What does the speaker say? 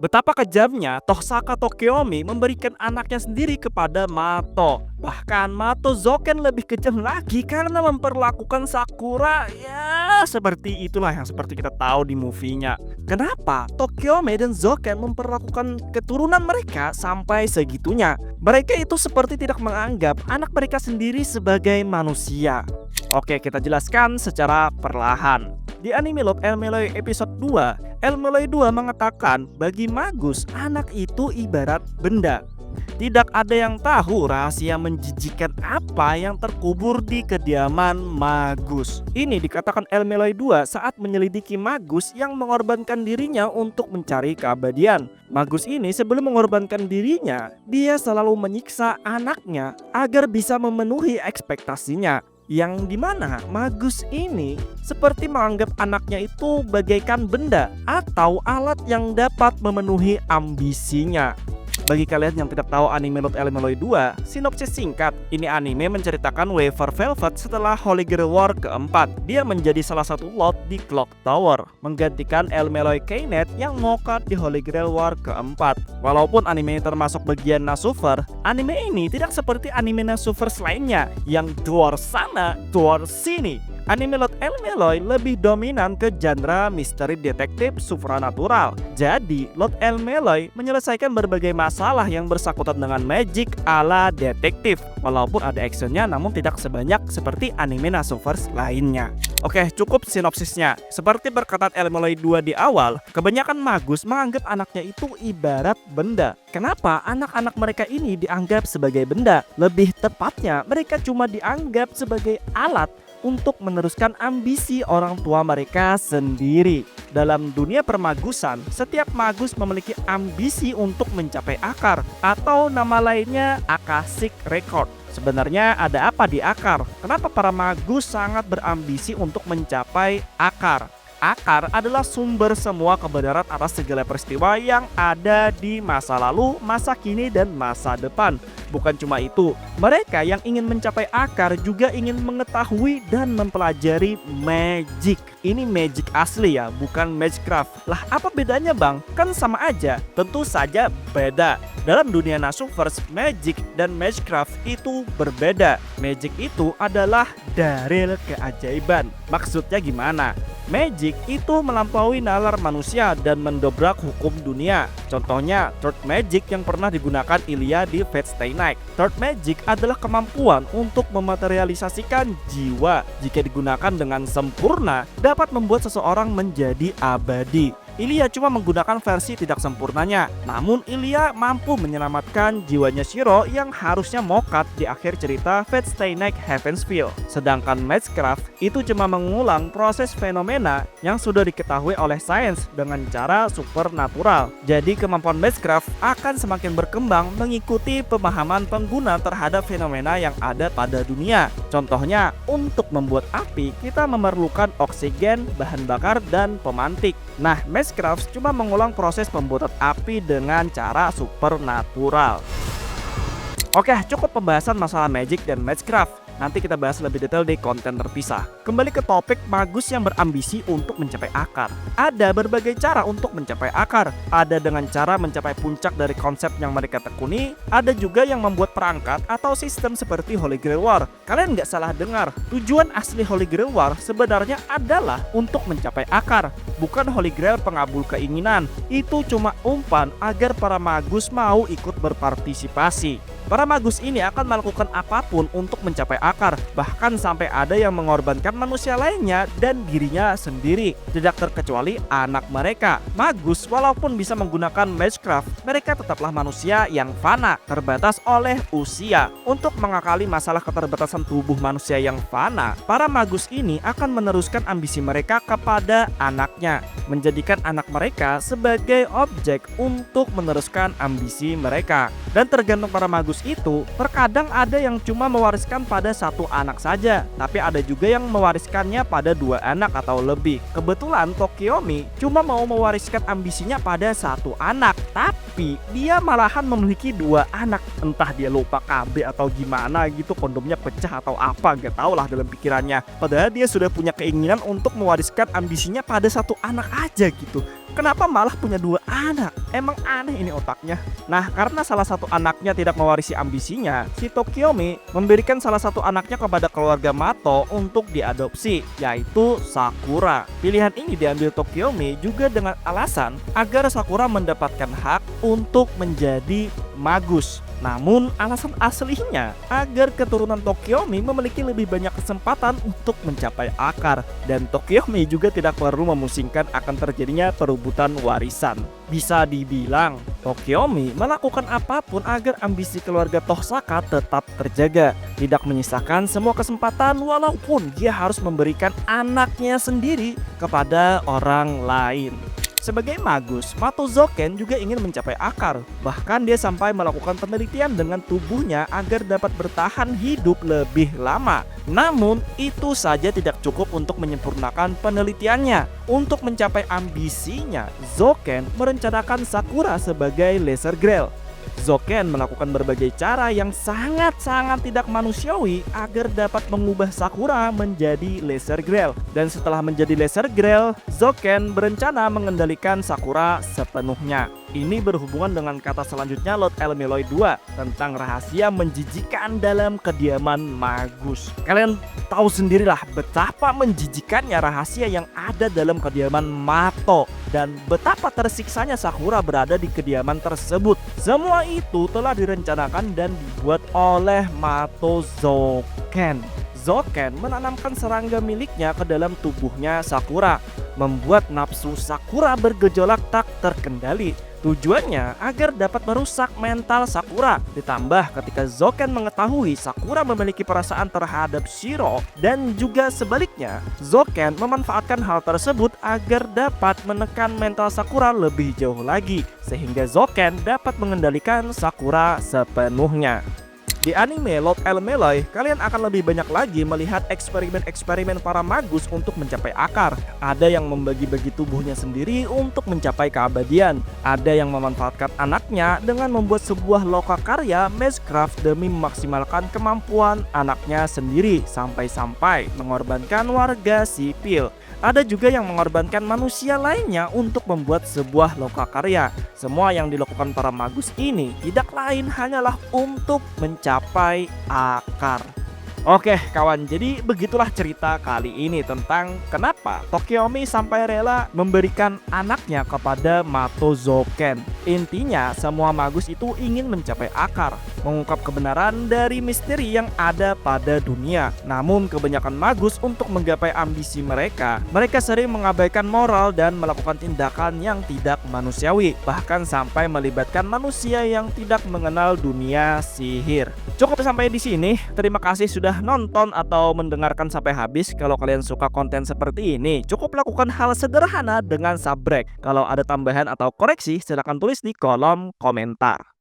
Betapa kejamnya Tosaka Tokiomi memberikan anaknya sendiri kepada Mato. Bahkan Mato Zoken lebih kejam lagi karena memperlakukan Sakura ya seperti itulah yang seperti kita tahu di movie-nya. Kenapa Tokiomi dan Zoken memperlakukan keturunan mereka sampai segitunya? Mereka itu seperti tidak menganggap anak mereka sendiri sebagai manusia. Oke, kita jelaskan secara perlahan. Di anime Love Elmeloy episode 2, Elmeloy 2 mengatakan bagi Magus anak itu ibarat benda. Tidak ada yang tahu rahasia menjijikan apa yang terkubur di kediaman Magus. Ini dikatakan Elmeloy 2 saat menyelidiki Magus yang mengorbankan dirinya untuk mencari keabadian. Magus ini sebelum mengorbankan dirinya, dia selalu menyiksa anaknya agar bisa memenuhi ekspektasinya. Yang dimana Magus ini seperti menganggap anaknya itu bagaikan benda atau alat yang dapat memenuhi ambisinya. Bagi kalian yang tidak tahu anime Love Elmeloy 2, sinopsis singkat, ini anime menceritakan Wafer Velvet setelah Holy Grail War keempat. Dia menjadi salah satu lot di Clock Tower, menggantikan Elmeloy Keynet yang ngokat di Holy Grail War keempat. Walaupun anime ini termasuk bagian Nasuver, anime ini tidak seperti anime Nasuver lainnya yang duor sana, duor sini. Anime Love Elmeloy lebih dominan ke genre misteri detektif supranatural. Jadi, Love Elmeloy menyelesaikan berbagai masalah yang bersangkutan dengan magic ala detektif. Walaupun ada actionnya namun tidak sebanyak seperti anime Nasovers lainnya. Oke, cukup sinopsisnya. Seperti perkataan Elmeloy 2 di awal, kebanyakan Magus menganggap anaknya itu ibarat benda. Kenapa anak-anak mereka ini dianggap sebagai benda? Lebih tepatnya, mereka cuma dianggap sebagai alat untuk meneruskan ambisi orang tua mereka sendiri. Dalam dunia permagusan, setiap magus memiliki ambisi untuk mencapai akar, atau nama lainnya Akashic Record. Sebenarnya ada apa di akar? Kenapa para magus sangat berambisi untuk mencapai akar? Akar adalah sumber semua kebenaran atas segala peristiwa yang ada di masa lalu, masa kini, dan masa depan. Bukan cuma itu, mereka yang ingin mencapai akar juga ingin mengetahui dan mempelajari magic. Ini magic asli ya, bukan magicraft. Lah apa bedanya bang? Kan sama aja. Tentu saja beda. Dalam dunia Nasuverse, magic dan magicraft itu berbeda. Magic itu adalah dalil keajaiban. Maksudnya gimana? Magic itu melampaui nalar manusia dan mendobrak hukum dunia. Contohnya, Third Magic yang pernah digunakan Ilya di Fate Stay Night. Third Magic adalah kemampuan untuk mematerialisasikan jiwa. Jika digunakan dengan sempurna, dapat membuat seseorang menjadi abadi. Ilya cuma menggunakan versi tidak sempurnanya, namun Ilya mampu menyelamatkan jiwanya Shiro yang harusnya mokat di akhir cerita Fate Stay Night Heaven's Feel. Sedangkan Magecraft itu cuma mengulang proses fenomena yang sudah diketahui oleh sains dengan cara supernatural. Jadi kemampuan Magecraft akan semakin berkembang mengikuti pemahaman pengguna terhadap fenomena yang ada pada dunia. Contohnya, untuk membuat api kita memerlukan oksigen, bahan bakar, dan pemantik. Nah, Magecraft cuma mengulang proses pembuatan api dengan cara supernatural. Oke, cukup pembahasan masalah magic dan Magecraft. Nanti kita bahas lebih detail di konten terpisah. Kembali ke topik magus yang berambisi untuk mencapai akar. Ada berbagai cara untuk mencapai akar. Ada dengan cara mencapai puncak dari konsep yang mereka tekuni. Ada juga yang membuat perangkat atau sistem seperti Holy Grail War. Kalian nggak salah dengar, tujuan asli Holy Grail War sebenarnya adalah untuk mencapai akar, bukan Holy Grail pengabul keinginan. Itu cuma umpan agar para magus mau ikut berpartisipasi. Para magus ini akan melakukan apapun untuk mencapai akar, bahkan sampai ada yang mengorbankan manusia lainnya dan dirinya sendiri, tidak terkecuali anak mereka. Magus walaupun bisa menggunakan Magecraft, mereka tetaplah manusia yang fana, terbatas oleh usia. Untuk mengakali masalah keterbatasan tubuh manusia yang fana, para magus ini akan meneruskan ambisi mereka kepada anaknya, menjadikan anak mereka sebagai objek untuk meneruskan ambisi mereka. Dan tergantung para magus itu, terkadang ada yang cuma mewariskan pada satu anak saja, tapi ada juga yang mewariskannya pada 2 anak atau lebih. Kebetulan Tokiomi cuma mau mewariskan ambisinya pada satu anak, tapi dia malahan memiliki 2 anak. Entah dia lupa KB atau gimana gitu, kondomnya pecah atau apa, gak tau lah dalam pikirannya. Padahal dia sudah punya keinginan untuk mewariskan ambisinya pada satu anak aja gitu. Kenapa malah punya dua anak? Emang aneh ini otaknya. Nah, karena salah satu anaknya tidak mewarisi ambisinya, si Tokiomi memberikan salah satu anaknya kepada keluarga Mato untuk diadopsi, yaitu Sakura. Pilihan ini diambil Tokiomi juga dengan alasan agar Sakura mendapatkan hak untuk menjadi magus. Namun alasan aslinya agar keturunan Tokiomi memiliki lebih banyak kesempatan untuk mencapai akar, dan Tokiomi juga tidak perlu memusingkan akan terjadinya perebutan warisan. Bisa dibilang Tokiomi melakukan apapun agar ambisi keluarga Tosaka tetap terjaga, tidak menyisakan semua kesempatan walaupun dia harus memberikan anaknya sendiri kepada orang lain. Sebagai magus, Mato Zoken juga ingin mencapai akar. Bahkan dia sampai melakukan penelitian dengan tubuhnya agar dapat bertahan hidup lebih lama. Namun, itu saja tidak cukup untuk menyempurnakan penelitiannya. Untuk mencapai ambisinya, Zoken merencanakan Sakura sebagai Lesser Grail. Zoken melakukan berbagai cara yang sangat-sangat tidak manusiawi agar dapat mengubah Sakura menjadi Lesser Grail. Dan setelah menjadi Lesser Grail, Zoken berencana mengendalikan Sakura sepenuhnya. Ini berhubungan dengan kata selanjutnya Lord Elmeloy 2 tentang rahasia menjijikan dalam kediaman magus. Kalian tahu sendirilah betapa menjijikannya rahasia yang ada dalam kediaman Mato dan betapa tersiksanya Sakura berada di kediaman tersebut. Semua itu telah direncanakan dan dibuat oleh Mato Zoken. Zoken menanamkan serangga miliknya ke dalam tubuhnya Sakura, membuat nafsu Sakura bergejolak tak terkendali. Tujuannya agar dapat merusak mental Sakura. Ditambah ketika Zoken mengetahui Sakura memiliki perasaan terhadap Shiro, dan juga sebaliknya, Zoken memanfaatkan hal tersebut agar dapat menekan mental Sakura lebih jauh lagi, sehingga Zoken dapat mengendalikan Sakura sepenuhnya. Di anime Lord Elmeloy, kalian akan lebih banyak lagi melihat eksperimen-eksperimen para magus untuk mencapai akar. Ada yang membagi-bagi tubuhnya sendiri untuk mencapai keabadian. Ada yang memanfaatkan anaknya dengan membuat sebuah lokakarya Magecraft demi memaksimalkan kemampuan anaknya sendiri, sampai-sampai mengorbankan warga sipil. Ada juga yang mengorbankan manusia lainnya untuk membuat sebuah lokakarya. Semua yang dilakukan para magus ini tidak lain hanyalah untuk mencapai akar. Oke kawan, jadi begitulah cerita kali ini tentang kenapa Tokiomi sampai rela memberikan anaknya kepada Mato Zoken. Intinya semua magus itu ingin mencapai akar, mengungkap kebenaran dari misteri yang ada pada dunia. Namun kebanyakan magus untuk menggapai ambisi mereka sering mengabaikan moral dan melakukan tindakan yang tidak manusiawi, bahkan sampai melibatkan manusia yang tidak mengenal dunia sihir. Cukup sampai di sini. Terima kasih sudah nonton atau mendengarkan sampai habis. Kalau kalian suka konten seperti ini, cukup lakukan hal sederhana dengan subscribe. Kalau ada tambahan atau koreksi, silahkan tulis di kolom komentar.